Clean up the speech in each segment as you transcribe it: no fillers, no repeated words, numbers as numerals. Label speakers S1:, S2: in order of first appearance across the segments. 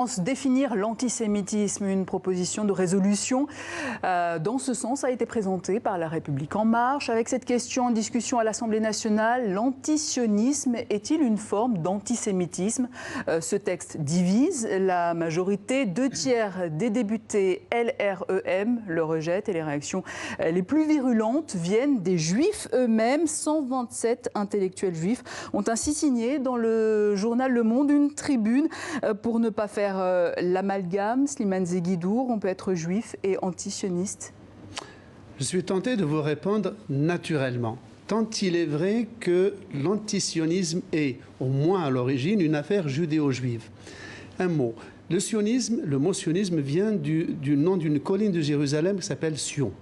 S1: Définir l'antisémitisme, une proposition de résolution dans ce sens a été présentée par La République En Marche. Avec cette question en discussion à l'Assemblée nationale, l'antisionisme est-il une forme d'antisémitisme? Ce texte divise la majorité. 2/3 des députés LREM le rejettent et les réactions les plus virulentes viennent des juifs eux-mêmes. 127 intellectuels juifs ont ainsi signé dans le journal Le Monde une tribune pour ne pas faire l'amalgame. Slimane Zeguidour, on peut être juif et antisioniste?
S2: Je suis tenté de vous répondre naturellement, tant il est vrai que l'antisionisme est, au moins à l'origine, une affaire judéo-juive. Un mot. Le mot sionisme vient du nom d'une colline de Jérusalem qui s'appelle Sion.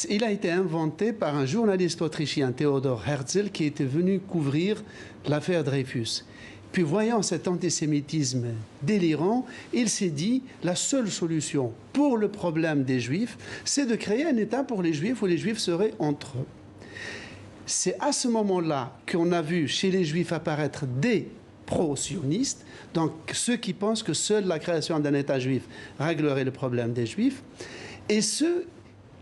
S2: Il a été inventé par un journaliste autrichien, Theodor Herzl, qui était venu couvrir l'affaire Dreyfus. Puis, voyant cet antisémitisme délirant, il s'est dit la seule solution pour le problème des Juifs, c'est de créer un État pour les Juifs où les Juifs seraient entre eux. C'est à ce moment-là qu'on a vu chez les Juifs apparaître des pro-sionistes, donc ceux qui pensent que seule la création d'un État juif réglerait le problème des Juifs, et ceux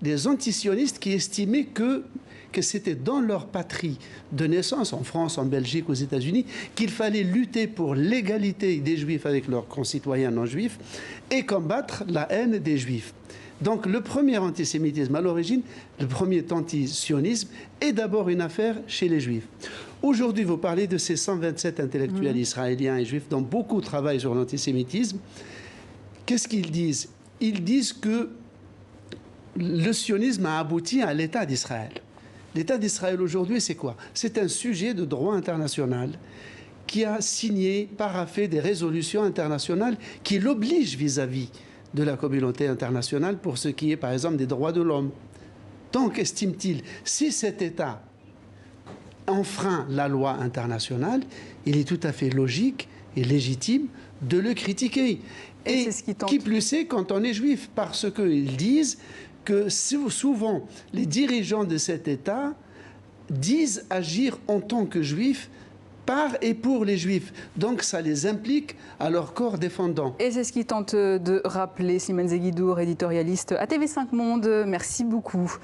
S2: des antisionistes qui estimaient que c'était dans leur patrie de naissance, en France, en Belgique, aux États-Unis, qu'il fallait lutter pour l'égalité des Juifs avec leurs concitoyens non-juifs et combattre la haine des Juifs. Donc le premier antisémitisme à l'origine, le premier antisionisme, est d'abord une affaire chez les Juifs. Aujourd'hui, vous parlez de ces 127 intellectuels israéliens et juifs dont beaucoup travaillent sur l'antisémitisme. Qu'est-ce qu'ils disent? Ils disent que le sionisme a abouti à l'État d'Israël. L'État d'Israël aujourd'hui, c'est quoi? C'est un sujet de droit international qui a signé, paraphé des résolutions internationales qui l'obligent vis-à-vis de la communauté internationale pour ce qui est, par exemple, des droits de l'homme. Donc, estime-t-il, si cet État enfreint la loi internationale, il est tout à fait logique et légitime de le critiquer. Et qui plus est quand on est juif, parce qu'ils disent que souvent les dirigeants de cet État disent agir en tant que juifs par et pour les juifs. Donc ça les implique à leur corps défendant.
S1: Et c'est ce qui tente de rappeler Slimane Zeguidour, éditorialiste à TV5 Monde. Merci beaucoup.